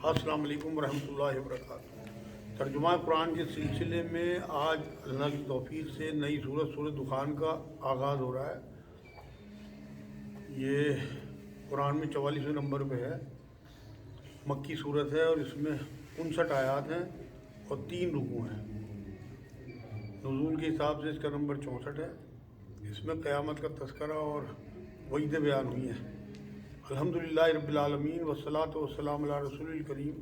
السلام علیکم ورحمۃ اللہ وبرکاتہ۔ ترجمہ قرآن کے سلسلے میں آج اللہ کی توفیق سے نئی سورۃ دخان کا آغاز ہو رہا ہے۔ یہ قرآن میں 44ویں نمبر پہ ہے، مکی صورت ہے اور اس میں 59 آیات ہیں اور 3 رکوع ہیں۔ نزول کے حساب سے اس کا نمبر 64 ہے۔ اس میں قیامت کا تذکرہ اور وعیدیں بیان ہوئی ہیں۔ الحمدللہ رب العالمین والصلاۃ والسلام علی رسول الکریم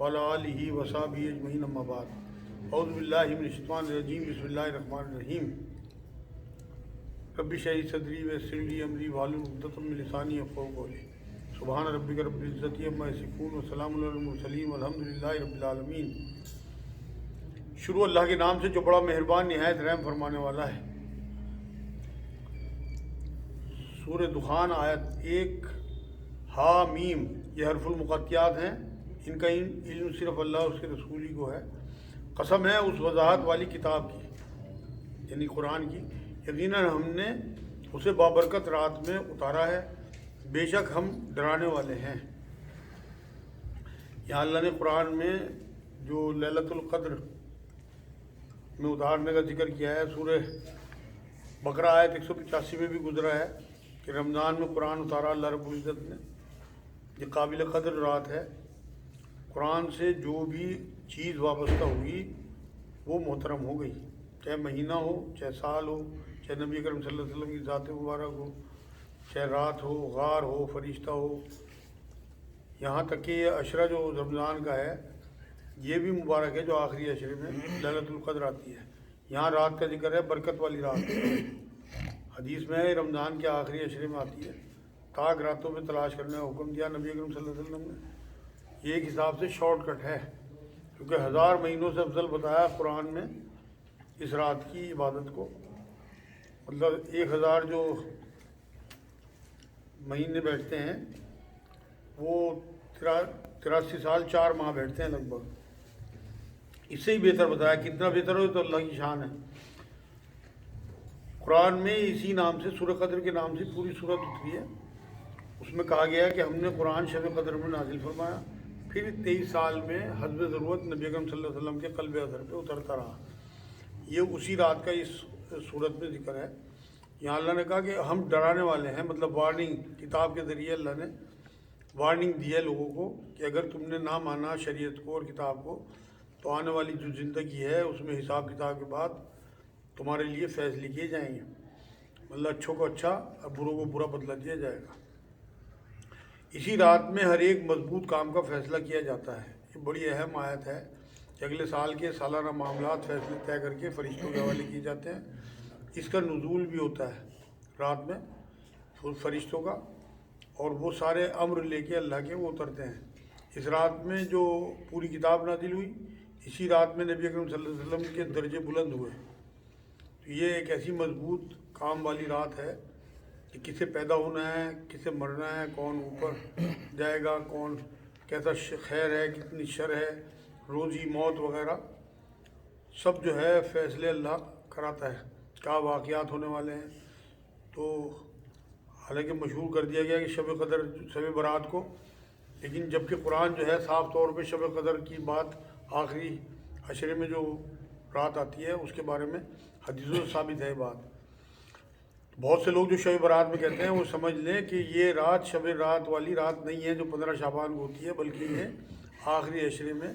وعلی آلہ وصحبہ اجمعین، اما بعد۔ اعوذ باللہ من الشیطان الرجیم، بسم اللہ الرحمن الرحیم۔ رب اشرح لی صدری ویسر لی امری واحلل عقدۃ من لسانی یفقہوا قولی۔ سبحان ربک رب العزۃ عما یصفون وسلام علی المرسلین والحمدللہ رب العالمین۔ شروع اللہ کے نام سے جو بڑا مہربان نہایت رحم فرمانے والا ہے۔ سورہ دخان آیت 1 ہا میم، یہ حرف المقطعات ہیں، ان کا علم صرف اللہ اور اس کے رسول ہی کو ہے۔ قسم ہے اس وضاحت والی کتاب کی، یعنی قرآن کی، یقیناً ہم نے اسے بابرکت رات میں اتارا ہے، بے شک ہم ڈرانے والے ہیں۔ یہاں اللہ نے قرآن میں جو لیلۃ القدر میں اتارنے کا ذکر کیا ہے، سورہ بقرہ آیت 185 میں بھی گزرا ہے کہ رمضان میں قرآن اتارا اللہ رب العزت نے۔ یہ قابل قدر رات ہے۔ قرآن سے جو بھی چیز وابستہ ہوئی وہ محترم ہو گئی، چاہے مہینہ ہو، چاہے سال ہو، چاہے نبی اکرم صلی اللہ علیہ وسلم کی ذات مبارک ہو، چاہے رات ہو، غار ہو، فرشتہ ہو، یہاں تک کہ یہ عشرہ جو رمضان کا ہے یہ بھی مبارک ہے، جو آخری عشرے میں لیلۃ القدر آتی ہے۔ یہاں رات کا ذکر ہے، برکت والی رات ہے۔ حدیث میں ہے رمضان کے آخری عشرے میں آتی ہے، تاک راتوں میں تلاش کرنے کا حکم دیا نبی اکرم صلی اللہ علیہ وسلم نے۔ یہ ایک حساب سے شارٹ کٹ ہے، کیونکہ 1000 مہینوں سے افضل بتایا قرآن میں اس رات کی عبادت کو۔ مطلب 1000 جو مہینے بیٹھتے ہیں وہ 83 سال 4 ماہ بیٹھتے ہیں لگ بھگ۔ اس سے ہی بہتر بتایا، کتنا بہتر ہو تو اللہ کی شان ہے۔ قرآن میں اسی نام سے، سورہ قدر کے نام سے پوری سورت اتری ہے۔ اس میں کہا گیا ہے کہ ہم نے قرآن شب قدر میں نازل فرمایا، پھر 23 سال میں حسب ضرورت نبی اکرم صلی اللہ علیہ وسلم کے قلب اثر پہ اترتا رہا۔ یہ اسی رات کا اس صورت میں ذکر ہے۔ یہاں اللہ نے کہا کہ ہم ڈرانے والے ہیں، مطلب وارننگ، کتاب کے ذریعے اللہ نے وارننگ دی ہے لوگوں کو کہ اگر تم نے نہ مانا شریعت کو اور کتاب کو تو آنے والی جو زندگی ہے اس میں حساب کتاب کے بعد تمہارے لیے فیصلے کیے جائیں گے، مطلب اچھوں کو اچھا اور بروں کو برا بدلہ دیا جائے گا۔ اسی رات میں ہر ایک مضبوط کام کا فیصلہ کیا جاتا ہے۔ یہ بڑی اہم آیت ہے کہ اگلے سال کے سالانہ معاملات فیصلے طے کر کے فرشتوں کے حوالے کیے جاتے ہیں۔ اس کا نزول بھی ہوتا ہے رات میں فرشتوں کا، اور وہ سارے امر لے کے اللہ کے وہ اترتے ہیں۔ اس رات میں جو پوری کتاب نازل ہوئی، اسی رات میں نبی اکرم صلی اللہ علیہ وسلم کے درجے بلند ہوئے۔ تو یہ ایک ایسی مضبوط کام والی رات ہے کہ کسے پیدا ہونا ہے، کسے مرنا ہے، کون اوپر جائے گا، کون کیسا خیر ہے، کتنی شر ہے، روزی موت وغیرہ سب جو ہے فیصلے اللہ کراتا ہے، کیا واقعات ہونے والے ہیں۔ تو حالانکہ مشہور کر دیا گیا کہ شب قدر شب برات کو، لیکن جبکہ قرآن جو ہے صاف طور پہ شب قدر کی بات آخری عشرے میں جو رات آتی ہے اس کے بارے میں حدیثوں سے ثابت ہے بات۔ بہت سے لوگ جو شب برات میں کہتے ہیں وہ سمجھ لیں کہ یہ رات شب رات والی رات نہیں ہے جو 15 شعبان کو ہوتی ہے، بلکہ یہ آخری عشرے میں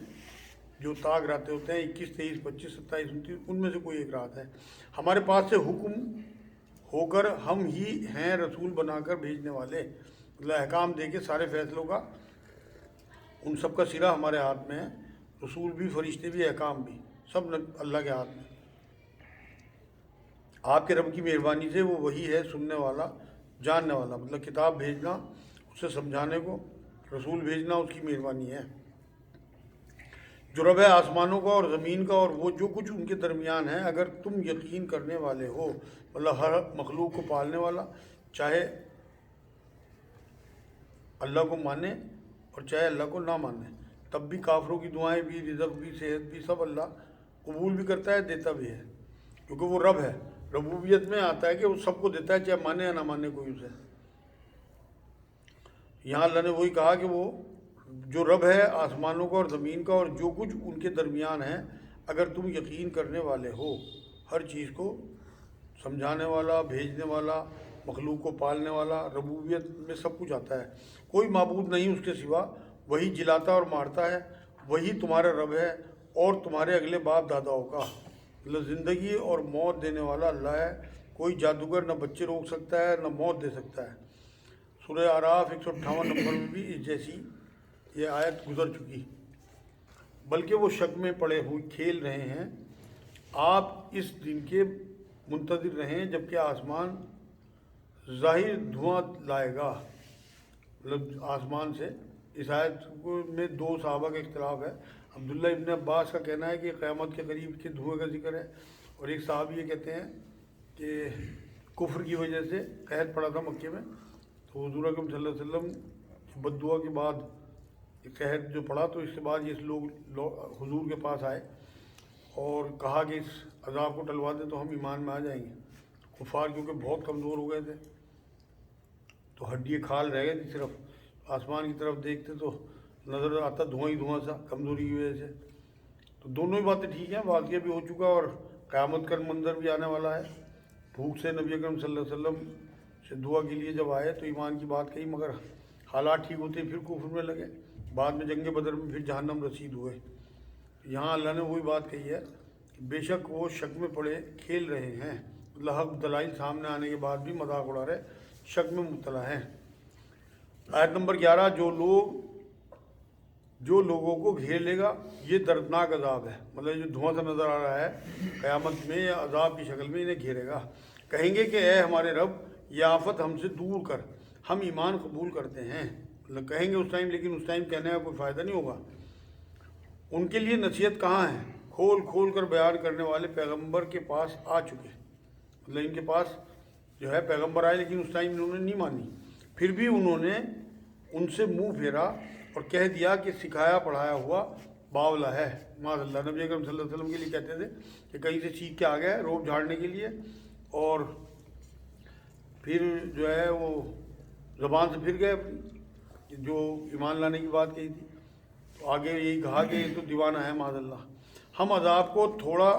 جو تاک راتیں ہوتے ہیں 21، 23، 25، 27، 29، ان میں سے کوئی ایک رات ہے۔ ہمارے پاس سے حکم ہو کر ہم ہی ہیں رسول بنا کر بھیجنے والے، مطلب احکام دے کے سارے فیصلوں کا ان سب کا سرا ہمارے ہاتھ میں ہے۔ رسول بھی، فرشتے بھی، احکام بھی، سب اللہ کے ہاتھ میں۔ آپ کے رب کی مہربانی سے وہ وہی ہے سننے والا جاننے والا، مطلب کتاب بھیجنا اسے سمجھانے کو، رسول بھیجنا اس کی مہربانی ہے۔ جو رب ہے آسمانوں کا اور زمین کا اور وہ جو کچھ ان کے درمیان ہے، اگر تم یقین کرنے والے ہو، مطلب ہر مخلوق کو پالنے والا، چاہے اللہ کو مانے اور چاہے اللہ کو نہ مانے، تب بھی کافروں کی دعائیں بھی، رزق بھی، صحت بھی، سب اللہ قبول بھی کرتا ہے، دیتا بھی ہے، کیونکہ وہ رب ہے۔ ربوبیت میں آتا ہے کہ وہ سب کو دیتا ہے، چاہے مانے یا نہ مانے کوئی اسے۔ یہاں اللہ نے وہی کہا کہ وہ جو رب ہے آسمانوں کا اور زمین کا اور جو کچھ ان کے درمیان ہے، اگر تم یقین کرنے والے ہو، ہر چیز کو سمجھانے والا، بھیجنے والا، مخلوق کو پالنے والا، ربوبیت میں سب کچھ آتا ہے، کوئی معبود نہیں اس کے سوا، وہی جلاتا اور مارتا ہے، وہی تمہارا رب ہے اور تمہارے اگلے باپ داداؤں کا، مطلب زندگی اور موت دینے والا اللہ ہے، کوئی جادوگر نہ بچے روک سکتا ہے نہ موت دے سکتا ہے۔ سورہ اعراف 158 نمبر میں بھی اس جیسی یہ آیت گزر چکی۔ بلکہ وہ شک میں پڑے ہوئے کھیل رہے ہیں، آپ اس دن کے منتظر رہیں جبکہ آسمان ظاہر دھواں لائے گا، مطلب آسمان سے۔ اس آیت میں دو صحابہ کا اختلاف ہے، عبداللہ ابن عباس کا کہنا ہے کہ قیامت کے قریب کے دھوئیں کا ذکر ہے، اور ایک صحابی یہ کہتے ہیں کہ کفر کی وجہ سے قحط پڑا تھا مکے میں، تو حضور اکرم صلی اللہ علیہ وسلم بد دعا کے بعد قحط جو پڑا تو اس کے بعد یہ لوگ حضور کے پاس آئے اور کہا کہ اس عذاب کو ٹلوا دیں تو ہم ایمان میں آ جائیں گے۔ کفار کیونکہ بہت کمزور ہو گئے تھے تو ہڈی کھال رہ گئے تھی، صرف آسمان کی طرف دیکھتے تو نظر آتا دھواں ہی دھواں سا، کمزوری کی وجہ سے۔ تو دونوں ہی باتیں ٹھیک ہیں، واقعہ بھی ہو چکا اور قیامت کا منظر بھی آنے والا ہے۔ بھوک سے نبی اکرم صلی اللہ علیہ وسلم سے دعا کے لیے جب آئے تو ایمان کی بات کہی، مگر حالات ٹھیک ہوتے پھر کفر میں لگے، بعد میں جنگ بدر میں پھر جہنم رسید ہوئے۔ یہاں اللہ نے وہی بات کہی ہے کہ بے شک وہ شک میں پڑے کھیل رہے ہیں، مطلب حق دلائل سامنے آنے کے بعد بھی مذاق اڑا رہے، شک میں مبتلا ہیں۔ آیت نمبر 11، جو لوگوں کو گھیر لے گا یہ دردناک عذاب ہے، مطلب جو دھواں سا نظر آ رہا ہے قیامت میں یا عذاب کی شکل میں انہیں گھیرے گا، کہیں گے کہ اے ہمارے رب یہ آفت ہم سے دور کر، ہم ایمان قبول کرتے ہیں، مطلب کہیں گے اس ٹائم، لیکن اس ٹائم کہنے کا کوئی فائدہ نہیں ہوگا۔ ان کے لیے نصیحت کہاں ہے، کھول کھول کر بیان کرنے والے پیغمبر کے پاس آ چکے، مطلب ان کے پاس جو ہے پیغمبر آئے لیکن اس ٹائم انہوں نے نہیں مانی، پھر بھی انہوں نے ان سے منہ پھیرا اور کہہ دیا کہ سکھایا پڑھایا ہوا باولا ہے۔ معاذ اللہ، نبی اکرم صلی اللہ علیہ وسلم کے لیے کہتے تھے کہ کہیں سے سیکھ کے آ گئے روب جھاڑنے کے لیے، اور پھر جو ہے وہ زبان سے پھر گئے اپنی جو ایمان لانے کی بات کہی تھی، تو آگے یہی کہا کہ یہ تو دیوانہ ہے معاذ اللہ، ہم عذاب کو تھوڑا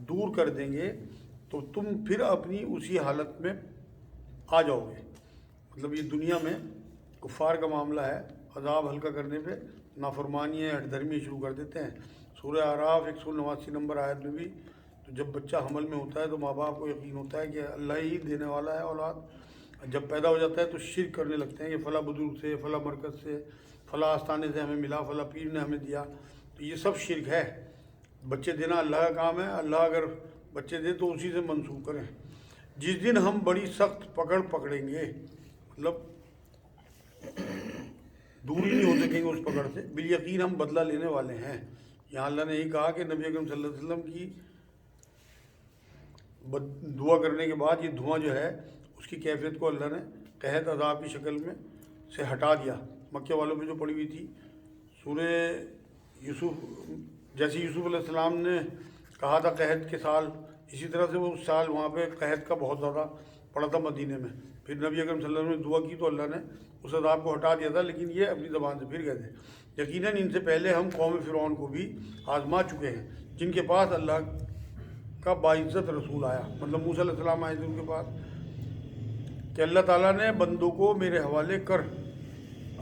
دور کر دیں گے تو تم پھر اپنی اسی حالت میں آ جاؤ گے۔ مطلب یہ دنیا میں کفار کا معاملہ ہے، عذاب ہلکا کرنے پہ نافرمانی ہٹ دھرمی شروع کر دیتے ہیں۔ سورہ اعراف 189 نمبر آیت میں بھی، تو جب بچہ حمل میں ہوتا ہے تو ماں باپ کو یقین ہوتا ہے کہ اللہ ہی دینے والا ہے اولاد، جب پیدا ہو جاتا ہے تو شرک کرنے لگتے ہیں کہ فلاں بزرگ سے، فلاں مرکز سے، فلاں آستانے سے ہمیں ملا، فلاں پیر نے ہمیں دیا، تو یہ سب شرک ہے۔ بچے دینا اللہ کا کام ہے، اللہ اگر بچے دے تو اسی سے منسوخ کریں۔ جس دن ہم بڑی سخت پکڑ پکڑیں گے، مطلب دوری نہیں ہو سکیں گے اس پکڑ سے، بالیقین ہم بدلہ لینے والے ہیں۔ یہاں اللہ نے یہی کہا کہ نبی اکرم صلی اللہ علیہ وسلم کی دعا کرنے کے بعد یہ دھواں جو ہے اس کی کیفیت کو اللہ نے قحط عذاب کی شکل میں سے ہٹا دیا۔ مکے والوں پہ جو پڑی ہوئی تھی سورہ یوسف، جیسے یوسف علیہ السلام نے کہا تھا قحط کے سال، اسی طرح سے وہ اس سال وہاں پہ قحط کا بہت زیادہ پڑا تھا مدینے میں، پھر نبی اکرم صلی اللہ علیہ وسلم نے دعا کی تو اللہ نے اس عذاب کو ہٹا دیا تھا، لیکن یہ اپنی زبان سے پھر گئے تھے۔ یقیناً ان سے پہلے ہم قوم فرعون کو بھی آزما چکے ہیں، جن کے پاس اللہ کا باعزت رسول آیا، مطلب موسیٰ علیہ السلام آئے تھے ان کے پاس، کہ اللہ تعالیٰ نے بندوں کو میرے حوالے کر،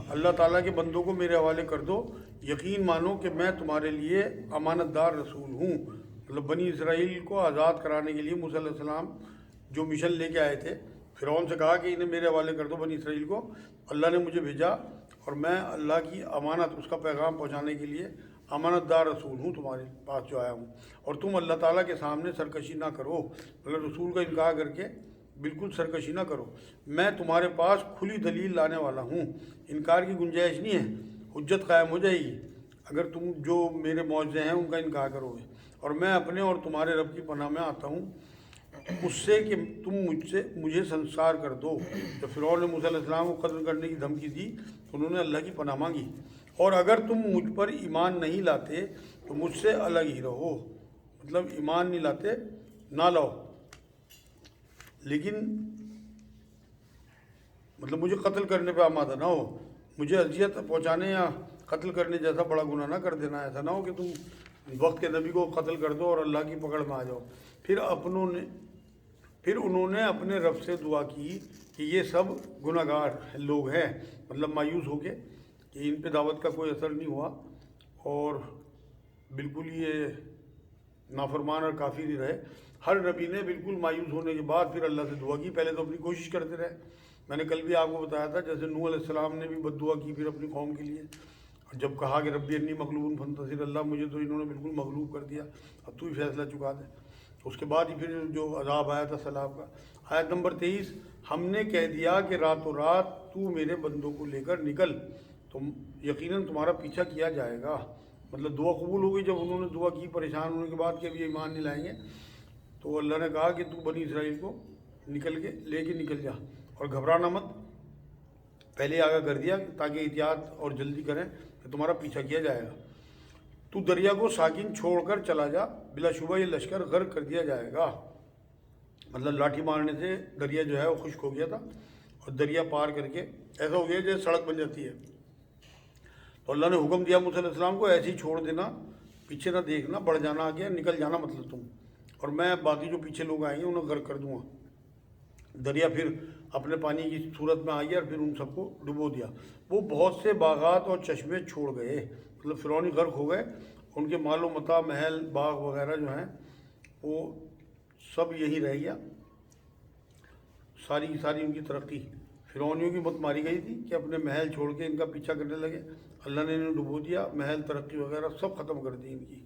اللہ تعالیٰ کے بندوں کو میرے حوالے کر دو، یقین مانو کہ میں تمہارے لیے امانت دار رسول ہوں۔ مطلب بنی اسرائیل کو آزاد کرانے کے لیے موسیٰ علیہ السلام جو مشن لے کے آئے تھے، فرعون سے کہا کہ انہیں میرے حوالے کر دو بنی اسرائیل کو، اللہ نے مجھے بھیجا اور میں اللہ کی امانت، اس کا پیغام پہنچانے کے لیے امانت دار رسول ہوں تمہارے پاس جو آیا ہوں، اور تم اللہ تعالیٰ کے سامنے سرکشی نہ کرو، مطلب رسول کا انکار کر کے بالکل سرکشی نہ کرو، میں تمہارے پاس کھلی دلیل لانے والا ہوں، انکار کی گنجائش نہیں ہے، حجت قائم ہو جائے گی اگر تم جو میرے معجزے ہیں ان کا انکار کرو گے، اور میں اپنے اور تمہارے رب کی پناہ میں آتا ہوں اس سے کہ تم مجھے سنسار کر دو۔ جب فرعون نے موسیٰ علیہ السلام کو قتل کرنے کی دھمکی دی تو انہوں نے اللہ کی پناہ مانگی، اور اگر تم مجھ پر ایمان نہیں لاتے تو مجھ سے الگ ہی رہو، مطلب ایمان نہیں لاتے نہ لاؤ، لیکن مطلب مجھے قتل کرنے پہ آمادہ نہ ہو، مجھے اذیت پہنچانے یا قتل کرنے جیسا بڑا گناہ نہ کر دینا، ایسا نہ ہو کہ تم وقت کے نبی کو قتل کر دو اور اللہ کی پکڑ میں آ جاؤ۔ پھر انہوں نے اپنے رب سے دعا کی کہ یہ سب گناہ گار لوگ ہیں، مطلب مایوس ہو کے کہ ان پہ دعوت کا کوئی اثر نہیں ہوا اور بالکل یہ نافرمان اور کافر ہی رہے۔ ہر نبی نے بالکل مایوس ہونے کے بعد پھر اللہ سے دعا کی، پہلے تو اپنی کوشش کرتے رہے۔ میں نے کل بھی آپ کو بتایا تھا جیسے نوح علیہ السلام نے بھی بد دعا کی پھر اپنی قوم کے لیے، اور جب کہا کہ ربی انی مغلوب فانتصر، اللہ مجھے تو انہوں نے بالکل مغلوب کر دیا، اب تو ہی فیصلہ چکا دے۔ اس کے بعد ہی پھر جو عذاب آیا تھا سیلاب کا۔ آیت نمبر 23، ہم نے کہہ دیا کہ راتوں رات تو میرے بندوں کو لے کر نکل، تم یقیناً تمہارا پیچھا کیا جائے گا۔ مطلب دعا قبول ہو گئی جب انہوں نے دعا کی پریشان ہونے کے بعد کہ اب یہ ایمان نہیں لائیں گے، تو اللہ نے کہا کہ تو بنی اسرائیل کو لے کے نکل جا اور گھبرانا مت، پہلے آگاہ کر دیا تاکہ احتیاط اور جلدی کریں کہ تمہارا پیچھا کیا جائے گا۔ تو دریا کو ساکن چھوڑ کر چلا جا، بلا شبہ یہ لشکر غرق کر دیا جائے گا۔ مطلب لاٹھی مارنے سے دریا جو ہے وہ خشک ہو گیا تھا، اور دریا پار کر کے ایسا ہو گیا جیسے سڑک بن جاتی ہے۔ تو اللہ نے حکم دیا موسیٰ علیہ السلام کو ایسے ہی چھوڑ دینا، پیچھے نہ دیکھنا، بڑھ جانا آگے، نکل جانا مطلب تم، اور میں باقی جو پیچھے لوگ آئیں گے انہیں غرق کر دوں گا۔ دریا پھر اپنے پانی کی صورت میں آئی اور پھر ان سب کو ڈبو دیا۔ وہ بہت سے باغات اور چشمے چھوڑ گئے، مطلب فرعونی غرق ہو گئے، ان کے مال و متاع، محل، باغ وغیرہ جو ہیں وہ سب یہی رہ گیا، ساری کی ساری ان کی ترقی۔ فرعونیوں کی مت ماری گئی تھی کہ اپنے محل چھوڑ کے ان کا پیچھا کرنے لگے، اللہ نے انہیں ڈبو دیا، محل، ترقی وغیرہ سب ختم کر دی ان کی،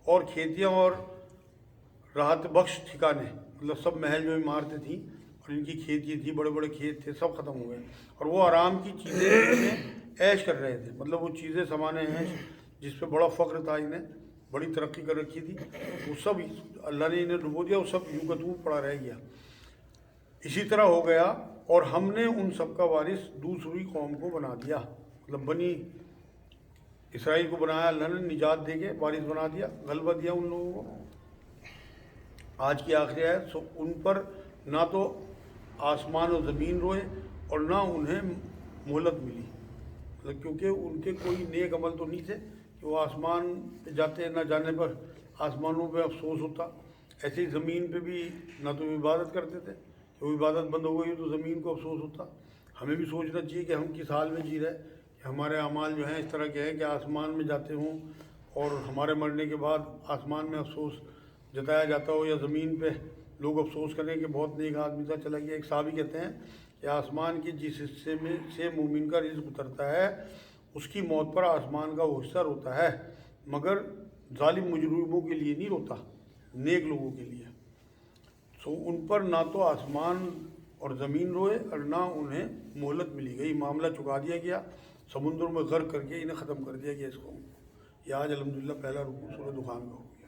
اور کھیتیاں اور راحت بخش ٹھکانے، مطلب سب محل جو عمارتیں تھیں اور ان کی کھیتی تھی، بڑے بڑے کھیت تھے، سب ختم ہو گئے، اور وہ آرام کی چیزیں میں عیش کر رہے تھے، مطلب وہ چیزیں سامان عیش جس پہ بڑا فخر تھا، انہیں بڑی ترقی کر رکھی تھی، وہ سب اللہ نے انہیں ڈبو دیا، وہ سب یوں کا توں پڑا رہ گیا۔ اسی طرح ہو گیا، اور ہم نے ان سب کا وارث دوسری قوم کو بنا دیا، مطلب بنی اسرائیل کو بنایا اللہ نے، نجات دے کے وارث بنا دیا، غلبہ دیا ان لوگوں کو۔ آج کی آخری آیت، سو ان پر نہ تو آسمان و زمین روئے اور نہ انہیں مہلت ملی، مطلب کیونکہ ان کے کوئی نیک عمل تو نہیں تھے کہ وہ آسمان پہ جاتے، نہ جانے پر آسمانوں پہ افسوس ہوتا، ایسے ہی زمین پہ بھی نہ تو عبادت کرتے تھے کہ وہ عبادت بند ہو گئی تو زمین کو افسوس ہوتا۔ ہمیں بھی سوچنا چاہیے کہ ہم کس حال میں جی رہے، کہ ہمارے اعمال جو ہیں اس طرح کے ہیں کہ آسمان میں جاتے ہوں اور ہمارے مرنے کے بعد آسمان میں افسوس جتایا جاتا ہو، یا زمین پہ لوگ افسوس کریں کہ بہت نیک آدمی تھا چلا گیا۔ ایک صحابی کہتے ہیں کہ آسمان کے جس حصے میں سے مومن کا رزق اترتا ہے اس کی موت پر آسمان کا وہ حصہ روتا ہے، مگر ظالم مجرموں کے لیے نہیں روتا، نیک لوگوں کے لیے۔ سو ان پر نہ تو آسمان اور زمین روئے اور نہ انہیں مہلت ملی گئی، معاملہ چکا دیا گیا، سمندر میں غرق کر کے انہیں ختم کر دیا گیا اس قوم کو۔ یہ آج الحمدللہ پہلا رکوع سورہ دخان کا ہو گیا۔